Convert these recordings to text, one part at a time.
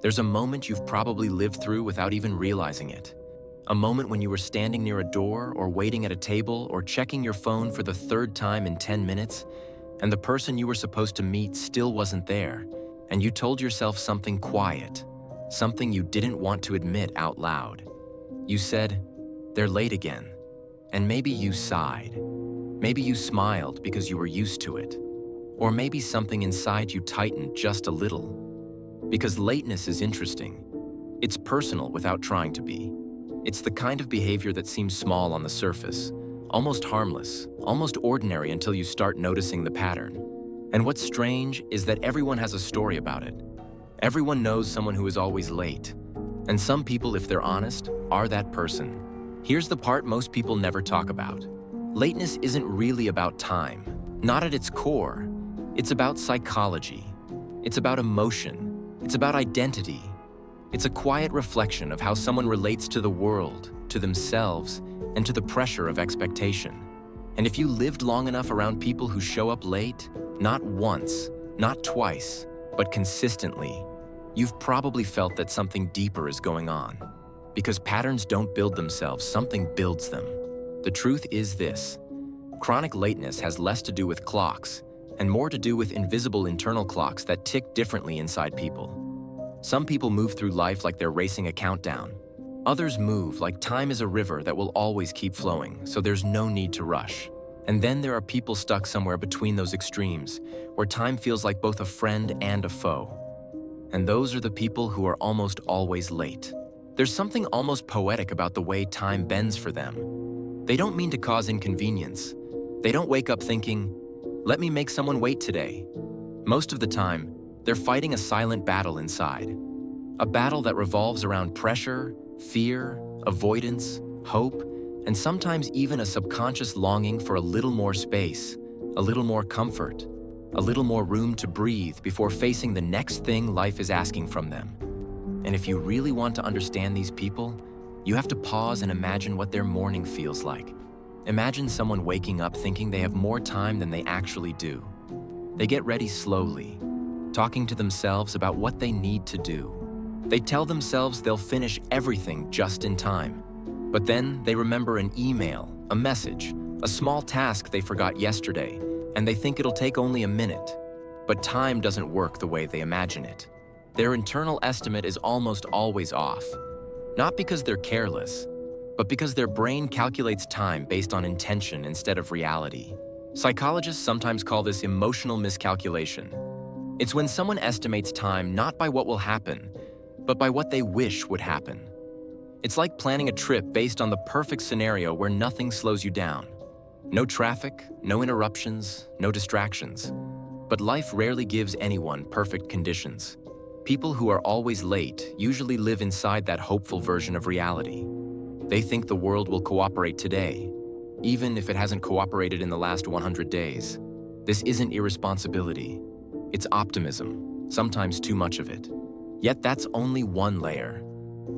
There's a moment you've probably lived through without even realizing it. A moment when you were standing near a door or waiting at a table or checking your phone for the third time in 10 minutes, and the person you were supposed to meet still wasn't there, and you told yourself something quiet, something you didn't want to admit out loud. You said, "They're late again." And maybe you sighed. Maybe you smiled because you were used to it. Or maybe something inside you tightened just a little. Because lateness is interesting. It's personal without trying to be. It's the kind of behavior that seems small on the surface, almost harmless, almost ordinary until you start noticing the pattern. And what's strange is that everyone has a story about it. Everyone knows someone who is always late. And some people, if they're honest, are that person. Here's the part most people never talk about. Lateness isn't really about time, not at its core. It's about psychology. It's about emotion. It's about identity. It's a quiet reflection of how someone relates to the world, to themselves, and to the pressure of expectation. And if you lived long enough around people who show up late, not once, not twice, but consistently, you've probably felt that something deeper is going on. Because patterns don't build themselves, something builds them. The truth is this: chronic lateness has less to do with clocks and more to do with invisible internal clocks that tick differently inside people. Some people move through life like they're racing a countdown. Others move like time is a river that will always keep flowing, so there's no need to rush. And then there are people stuck somewhere between those extremes, where time feels like both a friend and a foe. And those are the people who are almost always late. There's something almost poetic about the way time bends for them. They don't mean to cause inconvenience. They don't wake up thinking, "Let me make someone wait today." Most of the time, they're fighting a silent battle inside. A battle that revolves around pressure, fear, avoidance, hope, and sometimes even a subconscious longing for a little more space, a little more comfort, a little more room to breathe before facing the next thing life is asking from them. And if you really want to understand these people, you have to pause and imagine what their morning feels like. Imagine someone waking up thinking they have more time than they actually do. They get ready slowly, talking to themselves about what they need to do. They tell themselves they'll finish everything just in time. But then they remember an email, a message, a small task they forgot yesterday, and they think it'll take only a minute. But time doesn't work the way they imagine it. Their internal estimate is almost always off. Not because they're careless, but because their brain calculates time based on intention instead of reality. Psychologists sometimes call this emotional miscalculation. It's when someone estimates time not by what will happen, but by what they wish would happen. It's like planning a trip based on the perfect scenario where nothing slows you down. No traffic, no interruptions, no distractions. But life rarely gives anyone perfect conditions. People who are always late usually live inside that hopeful version of reality. They think the world will cooperate today, even if it hasn't cooperated in the last 100 days. This isn't irresponsibility. It's optimism, sometimes too much of it. Yet that's only one layer.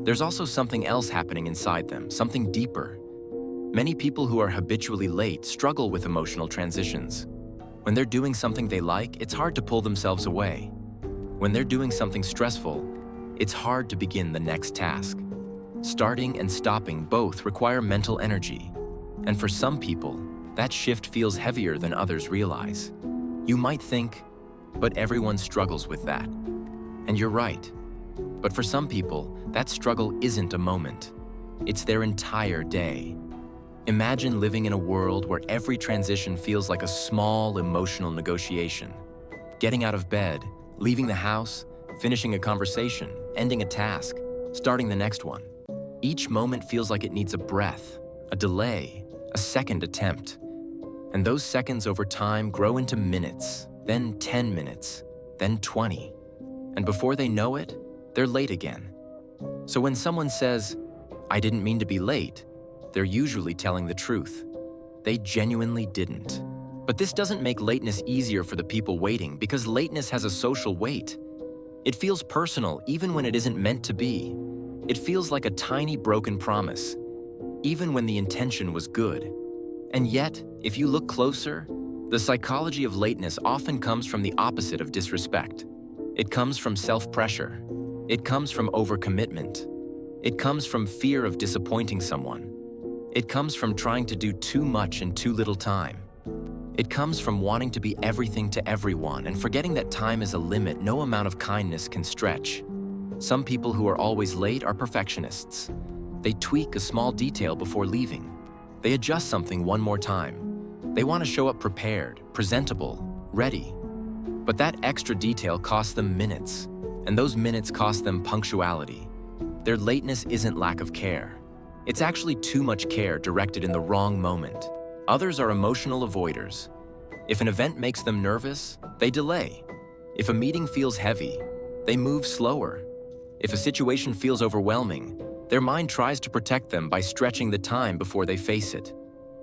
There's also something else happening inside them, something deeper. Many people who are habitually late struggle with emotional transitions. When they're doing something they like, it's hard to pull themselves away. When they're doing something stressful, it's hard to begin the next task. Starting and stopping both require mental energy. And for some people, that shift feels heavier than others realize. You might think, but everyone struggles with that. And you're right. But for some people, that struggle isn't a moment. It's their entire day. Imagine living in a world where every transition feels like a small emotional negotiation. Getting out of bed, leaving the house, finishing a conversation, ending a task, starting the next one. Each moment feels like it needs a breath, a delay, a second attempt. And those seconds over time grow into minutes, then 10 minutes, then 20. And before they know it, they're late again. So when someone says, "I didn't mean to be late," they're usually telling the truth. They genuinely didn't. But this doesn't make lateness easier for the people waiting, because lateness has a social weight. It feels personal even when it isn't meant to be. It feels like a tiny broken promise, even when the intention was good. And yet, if you look closer, the psychology of lateness often comes from the opposite of disrespect. It comes from self-pressure. It comes from overcommitment. It comes from fear of disappointing someone. It comes from trying to do too much in too little time. It comes from wanting to be everything to everyone and forgetting that time is a limit no amount of kindness can stretch. Some people who are always late are perfectionists. They tweak a small detail before leaving. They adjust something one more time. They want to show up prepared, presentable, ready. But that extra detail costs them minutes, and those minutes cost them punctuality. Their lateness isn't lack of care. It's actually too much care directed in the wrong moment. Others are emotional avoiders. If an event makes them nervous, they delay. If a meeting feels heavy, they move slower. If a situation feels overwhelming, their mind tries to protect them by stretching the time before they face it.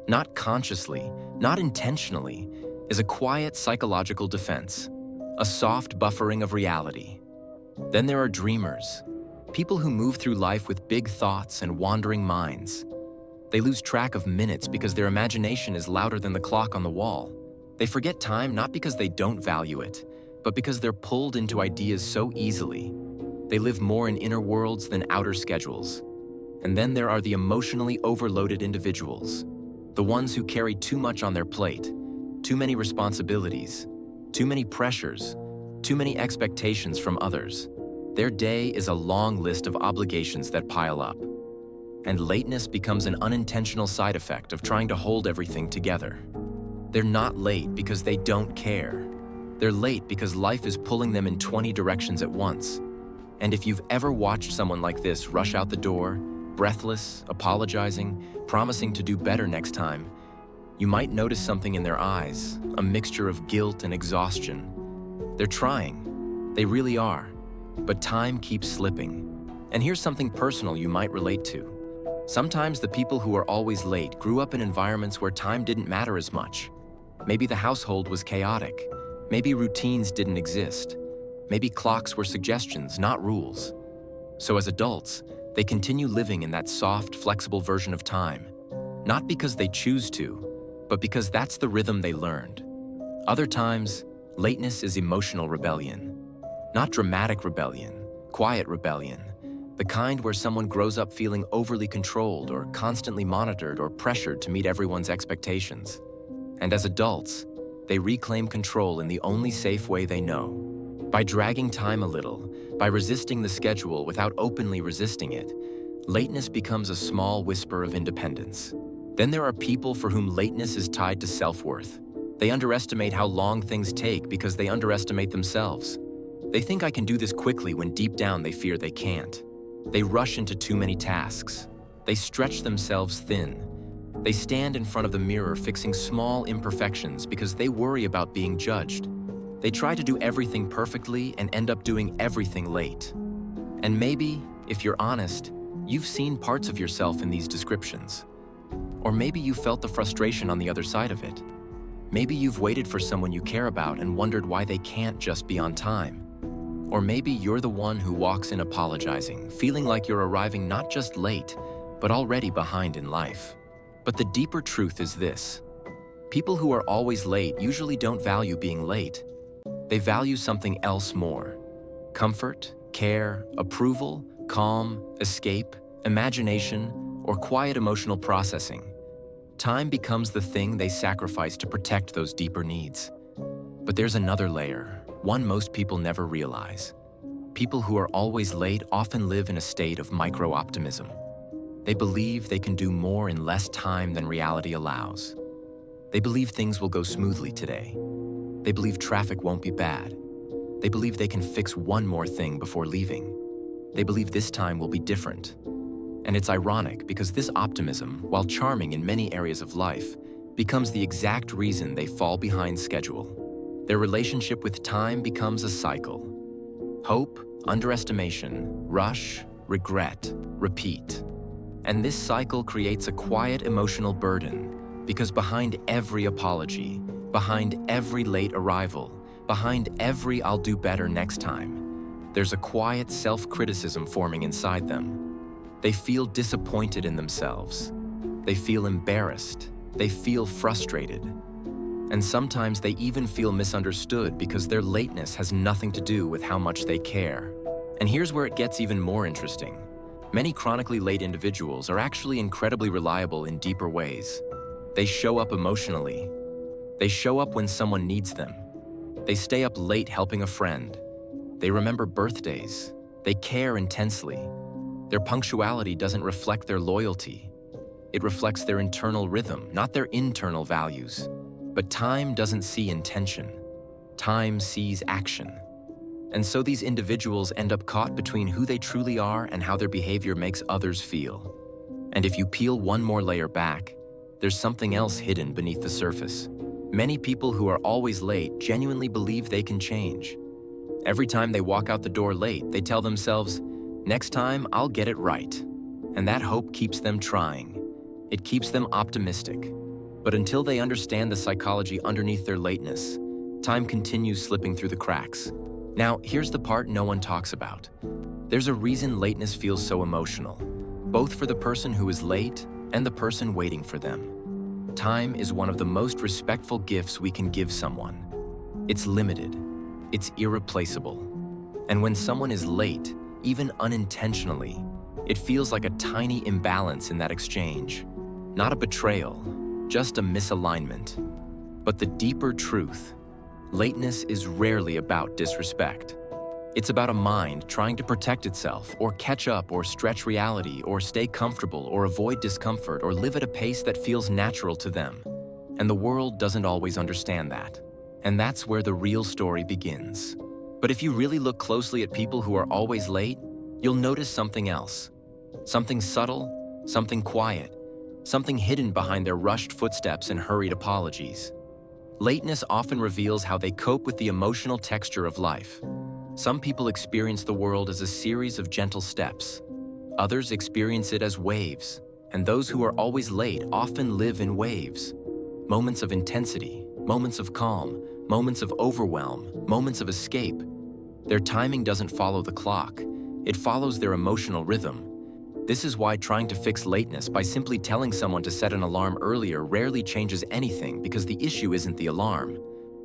Not consciously, not intentionally, is a quiet psychological defense, a soft buffering of reality. Then there are dreamers, people who move through life with big thoughts and wandering minds. They lose track of minutes because their imagination is louder than the clock on the wall. They forget time not because they don't value it, but because they're pulled into ideas so easily. They live more in inner worlds than outer schedules. And then there are the emotionally overloaded individuals, the ones who carry too much on their plate, too many responsibilities, too many pressures, too many expectations from others. Their day is a long list of obligations that pile up. And lateness becomes an unintentional side effect of trying to hold everything together. They're not late because they don't care. They're late because life is pulling them in 20 directions at once. And if you've ever watched someone like this rush out the door, breathless, apologizing, promising to do better next time, you might notice something in their eyes, a mixture of guilt and exhaustion. They're trying. They really are. But time keeps slipping. And here's something personal you might relate to. Sometimes the people who are always late grew up in environments where time didn't matter as much. Maybe the household was chaotic. Maybe routines didn't exist. Maybe clocks were suggestions, not rules. So as adults, they continue living in that soft, flexible version of time. Not because they choose to, but because that's the rhythm they learned. Other times, lateness is emotional rebellion. Not dramatic rebellion, quiet rebellion. The kind where someone grows up feeling overly controlled or constantly monitored or pressured to meet everyone's expectations. And as adults, they reclaim control in the only safe way they know. By dragging time a little, by resisting the schedule without openly resisting it, lateness becomes a small whisper of independence. Then there are people for whom lateness is tied to self-worth. They underestimate how long things take because they underestimate themselves. They think I can do this quickly when deep down they fear they can't. They rush into too many tasks. They stretch themselves thin. They stand in front of the mirror fixing small imperfections because they worry about being judged. They try to do everything perfectly and end up doing everything late. And maybe, if you're honest, you've seen parts of yourself in these descriptions. Or maybe you felt the frustration on the other side of it. Maybe you've waited for someone you care about and wondered why they can't just be on time. Or maybe you're the one who walks in apologizing, feeling like you're arriving not just late, but already behind in life. But the deeper truth is this. People who are always late usually don't value being late. They value something else more. Comfort, care, approval, calm, escape, imagination, or quiet emotional processing. Time becomes the thing they sacrifice to protect those deeper needs. But there's another layer, one most people never realize. People who are always late often live in a state of micro-optimism. They believe they can do more in less time than reality allows. They believe things will go smoothly today. They believe traffic won't be bad. They believe they can fix one more thing before leaving. They believe this time will be different. And it's ironic because this optimism, while charming in many areas of life, becomes the exact reason they fall behind schedule. Their relationship with time becomes a cycle. Hope, underestimation, rush, regret, repeat. And this cycle creates a quiet emotional burden because behind every apology, behind every late arrival, behind every "I'll do better next time," there's a quiet self-criticism forming inside them. They feel disappointed in themselves. They feel embarrassed. They feel frustrated. And sometimes they even feel misunderstood because their lateness has nothing to do with how much they care. And here's where it gets even more interesting. Many chronically late individuals are actually incredibly reliable in deeper ways. They show up emotionally. They show up when someone needs them. They stay up late helping a friend. They remember birthdays. They care intensely. Their punctuality doesn't reflect their loyalty. It reflects their internal rhythm, not their internal values. But time doesn't see intention. Time sees action. And so these individuals end up caught between who they truly are and how their behavior makes others feel. And if you peel one more layer back, there's something else hidden beneath the surface. Many people who are always late genuinely believe they can change. Every time they walk out the door late, they tell themselves, "Next time, I'll get it right." And that hope keeps them trying. It keeps them optimistic. But until they understand the psychology underneath their lateness, time continues slipping through the cracks. Now, here's the part no one talks about. There's a reason lateness feels so emotional, both for the person who is late and the person waiting for them. Time is one of the most respectful gifts we can give someone. It's limited. It's irreplaceable. And when someone is late, even unintentionally, it feels like a tiny imbalance in that exchange. Not a betrayal, just a misalignment. But the deeper truth, lateness is rarely about disrespect. It's about a mind trying to protect itself, or catch up, or stretch reality, or stay comfortable, or avoid discomfort, or live at a pace that feels natural to them. And the world doesn't always understand that. And that's where the real story begins. But if you really look closely at people who are always late, you'll notice something else. Something subtle, something quiet, something hidden behind their rushed footsteps and hurried apologies. Lateness often reveals how they cope with the emotional texture of life. Some people experience the world as a series of gentle steps. Others experience it as waves, and those who are always late often live in waves. Moments of intensity, moments of calm, moments of overwhelm, moments of escape. Their timing doesn't follow the clock. It follows their emotional rhythm. This is why trying to fix lateness by simply telling someone to set an alarm earlier rarely changes anything, because the issue isn't the alarm.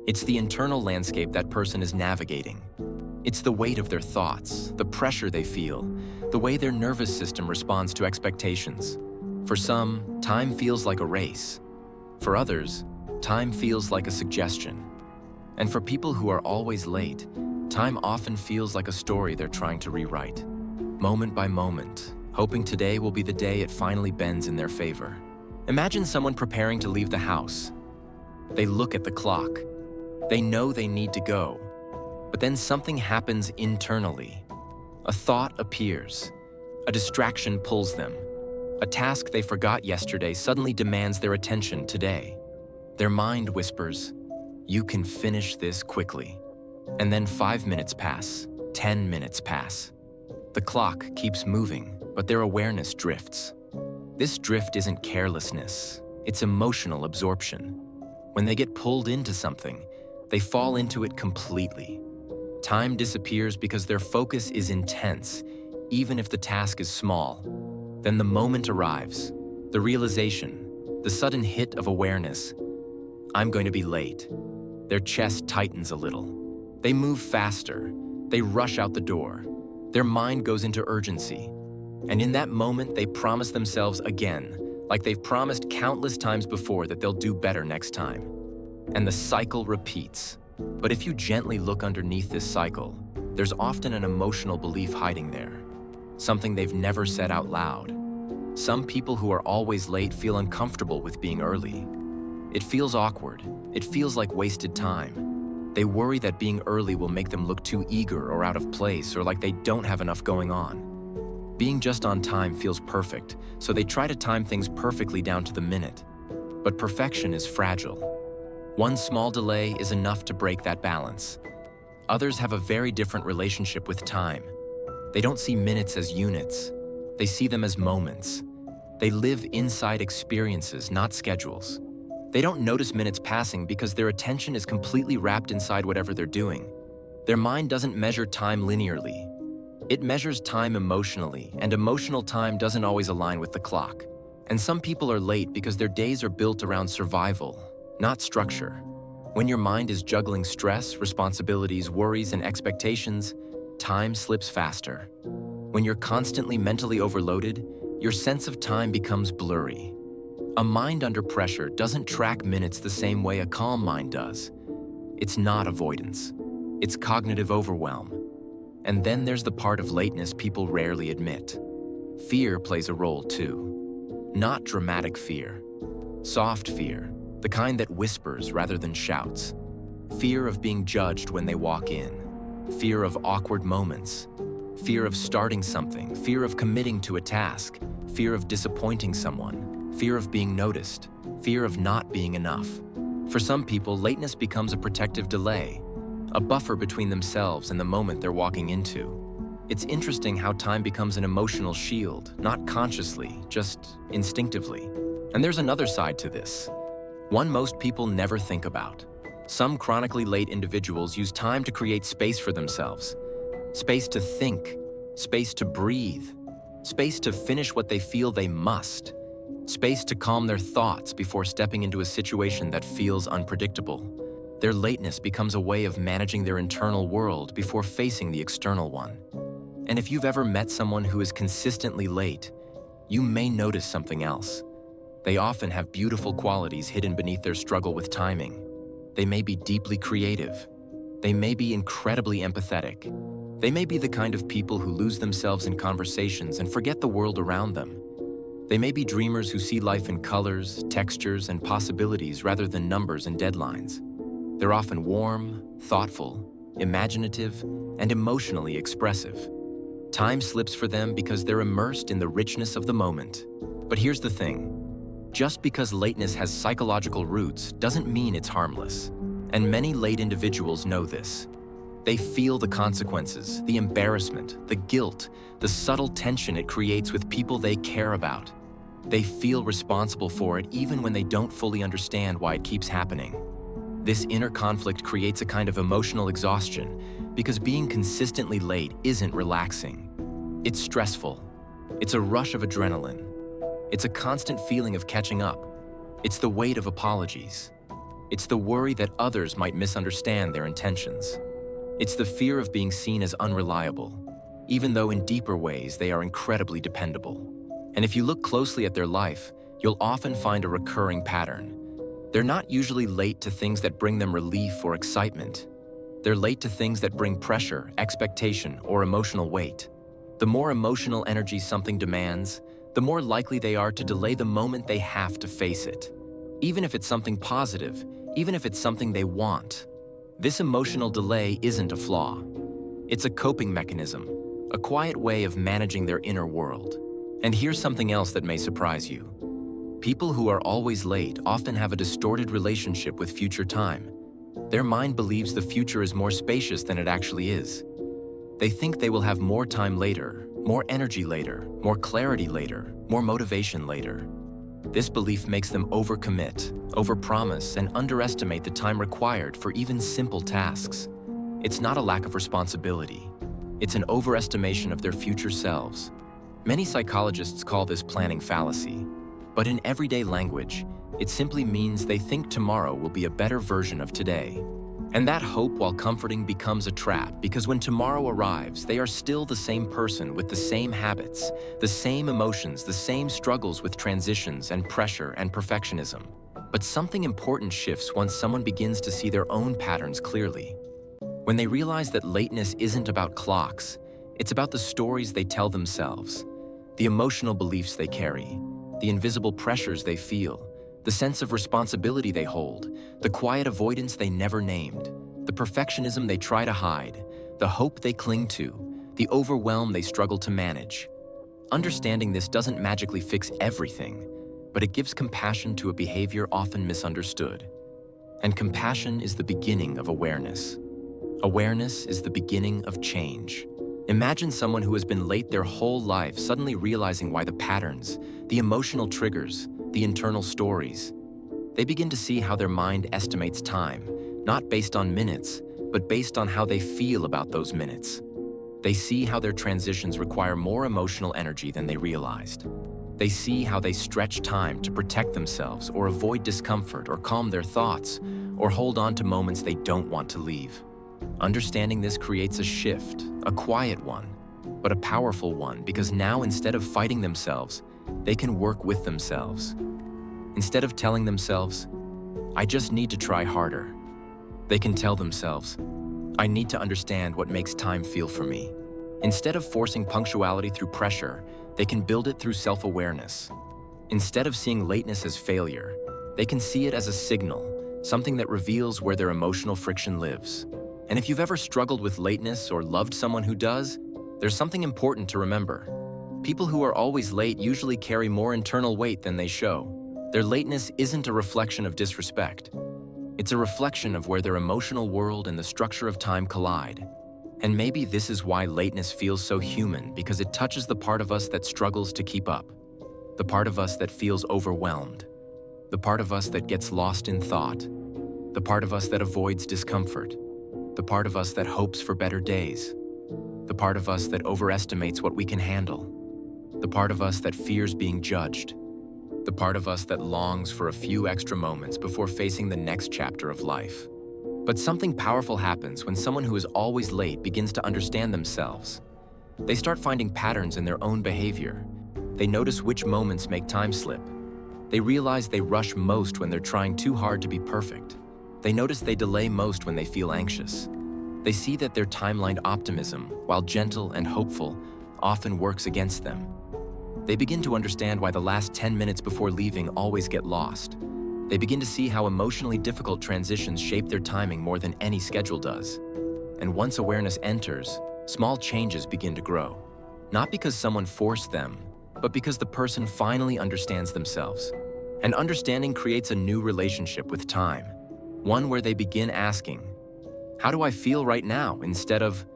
It's the internal landscape that person is navigating. It's the weight of their thoughts, the pressure they feel, the way their nervous system responds to expectations. For some, time feels like a race. For others, time feels like a suggestion. And for people who are always late, time often feels like a story they're trying to rewrite, moment by moment, hoping today will be the day it finally bends in their favor. Imagine someone preparing to leave the house. They look at the clock. They know they need to go. But then something happens internally. A thought appears. A distraction pulls them. A task they forgot yesterday suddenly demands their attention today. Their mind whispers, "You can finish this quickly." And then 5 minutes pass, 10 minutes pass. The clock keeps moving, but their awareness drifts. This drift isn't carelessness, it's emotional absorption. When they get pulled into something, they fall into it completely. Time disappears because their focus is intense, even if the task is small. Then the moment arrives, the realization, the sudden hit of awareness. I'm going to be late. Their chest tightens a little. They move faster. They rush out the door. Their mind goes into urgency. And in that moment, they promise themselves again, like they've promised countless times before, that they'll do better next time. And the cycle repeats. But if you gently look underneath this cycle, there's often an emotional belief hiding there. Something they've never said out loud. Some people who are always late feel uncomfortable with being early. It feels awkward. It feels like wasted time. They worry that being early will make them look too eager or out of place, or like they don't have enough going on. Being just on time feels perfect, so they try to time things perfectly down to the minute. But perfection is fragile. One small delay is enough to break that balance. Others have a very different relationship with time. They don't see minutes as units. They see them as moments. They live inside experiences, not schedules. They don't notice minutes passing because their attention is completely wrapped inside whatever they're doing. Their mind doesn't measure time linearly. It measures time emotionally, and emotional time doesn't always align with the clock. And some people are late because their days are built around survival, not structure. When your mind is juggling stress, responsibilities, worries, and expectations, time slips faster. When you're constantly mentally overloaded, your sense of time becomes blurry. A mind under pressure doesn't track minutes the same way a calm mind does. It's not avoidance. It's cognitive overwhelm. And then there's the part of lateness people rarely admit. Fear plays a role too. Not dramatic fear. Soft fear, the kind that whispers rather than shouts. Fear of being judged when they walk in. Fear of awkward moments. Fear of starting something. Fear of committing to a task. Fear of disappointing someone. Fear of being noticed. Fear of not being enough. For some people, lateness becomes a protective delay, a buffer between themselves and the moment they're walking into. It's interesting how time becomes an emotional shield, not consciously, just instinctively. And there's another side to this, one most people never think about. Some chronically late individuals use time to create space for themselves. Space to think, space to breathe, space to finish what they feel they must, space to calm their thoughts before stepping into a situation that feels unpredictable. Their lateness becomes a way of managing their internal world before facing the external one. And if you've ever met someone who is consistently late, you may notice something else. They often have beautiful qualities hidden beneath their struggle with timing. They may be deeply creative. They may be incredibly empathetic. They may be the kind of people who lose themselves in conversations and forget the world around them. They may be dreamers who see life in colors, textures, and possibilities rather than numbers and deadlines. They're often warm, thoughtful, imaginative, and emotionally expressive. Time slips for them because they're immersed in the richness of the moment. But here's the thing. Just because lateness has psychological roots doesn't mean it's harmless. And many late individuals know this. They feel the consequences, the embarrassment, the guilt, the subtle tension it creates with people they care about. They feel responsible for it even when they don't fully understand why it keeps happening. This inner conflict creates a kind of emotional exhaustion because being consistently late isn't relaxing. It's stressful. It's a rush of adrenaline. It's a constant feeling of catching up. It's the weight of apologies. It's the worry that others might misunderstand their intentions. It's the fear of being seen as unreliable, even though in deeper ways they are incredibly dependable. And if you look closely at their life, you'll often find a recurring pattern. They're not usually late to things that bring them relief or excitement. They're late to things that bring pressure, expectation, or emotional weight. The more emotional energy something demands, the more likely they are to delay the moment they have to face it. Even if it's something positive, even if it's something they want. This emotional delay isn't a flaw. It's a coping mechanism, a quiet way of managing their inner world. And here's something else that may surprise you. People who are always late often have a distorted relationship with future time. Their mind believes the future is more spacious than it actually is. They think they will have more time later, more energy later, more clarity later, more motivation later. This belief makes them overcommit, overpromise, and underestimate the time required for even simple tasks. It's not a lack of responsibility. It's an overestimation of their future selves. Many psychologists call this planning fallacy, but in everyday language, it simply means they think tomorrow will be a better version of today. And that hope, while comforting, becomes a trap because when tomorrow arrives, they are still the same person with the same habits, the same emotions, the same struggles with transitions and pressure and perfectionism. But something important shifts once someone begins to see their own patterns clearly. When they realize that lateness isn't about clocks, it's about the stories they tell themselves, the emotional beliefs they carry, the invisible pressures they feel, the sense of responsibility they hold, the quiet avoidance they never named, the perfectionism they try to hide, the hope they cling to, the overwhelm they struggle to manage. Understanding this doesn't magically fix everything, but it gives compassion to a behavior often misunderstood. And compassion is the beginning of awareness. Awareness is the beginning of change. Imagine someone who has been late their whole life suddenly realizing why the patterns, the emotional triggers, the internal stories. They begin to see how their mind estimates time, not based on minutes, but based on how they feel about those minutes. They see how their transitions require more emotional energy than they realized. They see how they stretch time to protect themselves or avoid discomfort or calm their thoughts or hold on to moments they don't want to leave. Understanding this creates a shift, a quiet one, but a powerful one, because now instead of fighting themselves, they can work with themselves. Instead of telling themselves, "I just need to try harder," they can tell themselves, "I need to understand what makes time feel for me." Instead of forcing punctuality through pressure, they can build it through self-awareness. Instead of seeing lateness as failure, they can see it as a signal, something that reveals where their emotional friction lives. And if you've ever struggled with lateness or loved someone who does, there's something important to remember. People who are always late usually carry more internal weight than they show. Their lateness isn't a reflection of disrespect. It's a reflection of where their emotional world and the structure of time collide. And maybe this is why lateness feels so human, because it touches the part of us that struggles to keep up, the part of us that feels overwhelmed, the part of us that gets lost in thought, the part of us that avoids discomfort, the part of us that hopes for better days, the part of us that overestimates what we can handle, the part of us that fears being judged, the part of us that longs for a few extra moments before facing the next chapter of life. But something powerful happens when someone who is always late begins to understand themselves. They start finding patterns in their own behavior. They notice which moments make time slip. They realize they rush most when they're trying too hard to be perfect. They notice they delay most when they feel anxious. They see that their timeline optimism, while gentle and hopeful, often works against them. They begin to understand why the last 10 minutes before leaving always get lost. They begin to see how emotionally difficult transitions shape their timing more than any schedule does. And once awareness enters, small changes begin to grow. Not because someone forced them, but because the person finally understands themselves. And understanding creates a new relationship with time, one where they begin asking, "How do I feel right now?" instead of,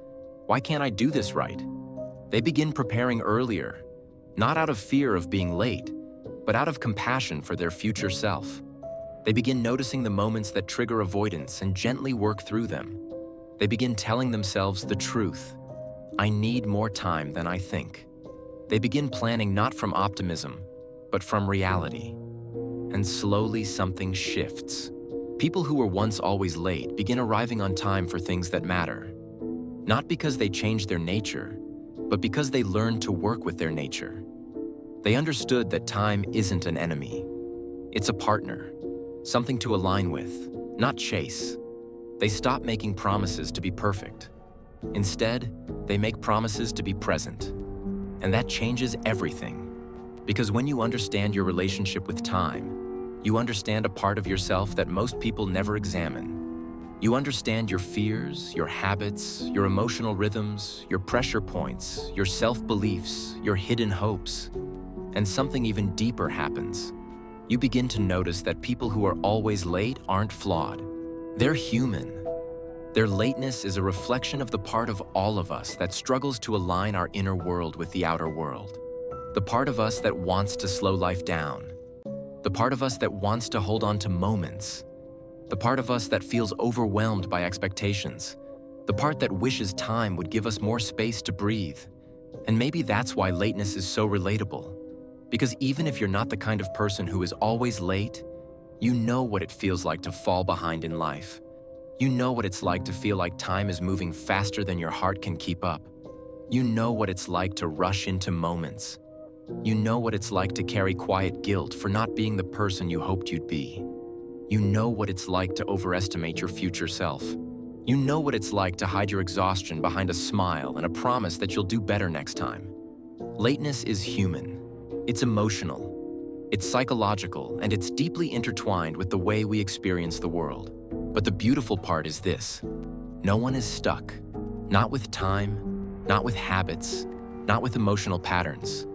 "Why can't I do this right?" They begin preparing earlier, not out of fear of being late, but out of compassion for their future self. They begin noticing the moments that trigger avoidance and gently work through them. They begin telling themselves the truth. "I need more time than I think." They begin planning not from optimism, but from reality. And slowly something shifts. People who were once always late begin arriving on time for things that matter. Not because they changed their nature, but because they learned to work with their nature. They understood that time isn't an enemy. It's a partner, something to align with, not chase. They stop making promises to be perfect. Instead, they make promises to be present. And that changes everything. Because when you understand your relationship with time, you understand a part of yourself that most people never examine. You understand your fears, your habits, your emotional rhythms, your pressure points, your self-beliefs, your hidden hopes. And something even deeper happens. You begin to notice that people who are always late aren't flawed. They're human. Their lateness is a reflection of the part of all of us that struggles to align our inner world with the outer world. The part of us that wants to slow life down. The part of us that wants to hold on to moments. The part of us that feels overwhelmed by expectations. The part that wishes time would give us more space to breathe. And maybe that's why lateness is so relatable. Because even if you're not the kind of person who is always late, you know what it feels like to fall behind in life. You know what it's like to feel like time is moving faster than your heart can keep up. You know what it's like to rush into moments. You know what it's like to carry quiet guilt for not being the person you hoped you'd be. You know what it's like to overestimate your future self. You know what it's like to hide your exhaustion behind a smile and a promise that you'll do better next time. Lateness is human. It's emotional. It's psychological, and it's deeply intertwined with the way we experience the world. But the beautiful part is this: no one is stuck. Not with time, not with habits, not with emotional patterns.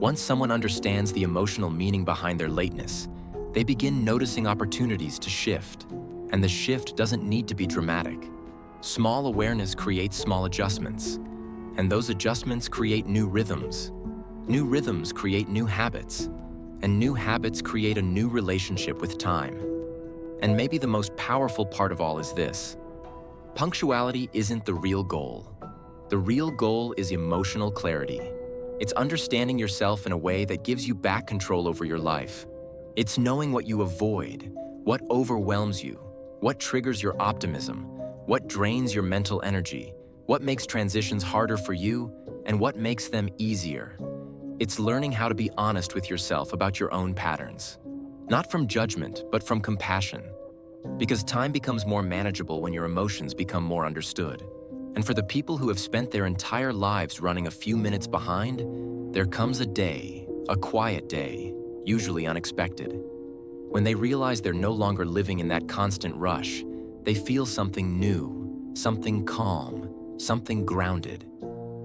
Once someone understands the emotional meaning behind their lateness, they begin noticing opportunities to shift. And the shift doesn't need to be dramatic. Small awareness creates small adjustments. And those adjustments create new rhythms. New rhythms create new habits. And new habits create a new relationship with time. And maybe the most powerful part of all is this: punctuality isn't the real goal. The real goal is emotional clarity. It's understanding yourself in a way that gives you back control over your life. It's knowing what you avoid, what overwhelms you, what triggers your optimism, What drains your mental energy? What makes transitions harder for you? And what makes them easier? It's learning how to be honest with yourself about your own patterns. Not from judgment, but from compassion. Because time becomes more manageable when your emotions become more understood. And for the people who have spent their entire lives running a few minutes behind, there comes a day, a quiet day, usually unexpected. When they realize they're no longer living in that constant rush, they feel something new, something calm, something grounded.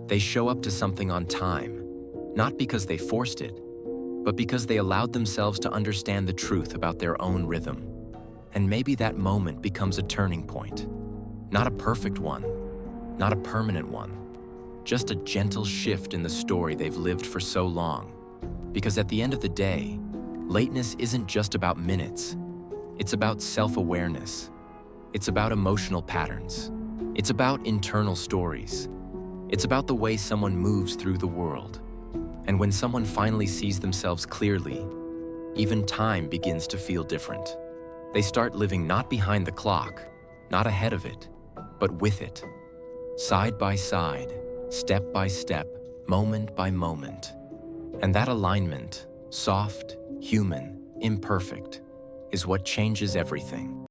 They show up to something on time, not because they forced it, but because they allowed themselves to understand the truth about their own rhythm. And maybe that moment becomes a turning point. Not a perfect one, not a permanent one, just a gentle shift in the story they've lived for so long. Because at the end of the day, lateness isn't just about minutes. It's about self-awareness. It's about emotional patterns. It's about internal stories. It's about the way someone moves through the world. And when someone finally sees themselves clearly, even time begins to feel different. They start living not behind the clock, not ahead of it, but with it. Side by side, step by step, moment by moment. And that alignment, soft, human, imperfect, is what changes everything.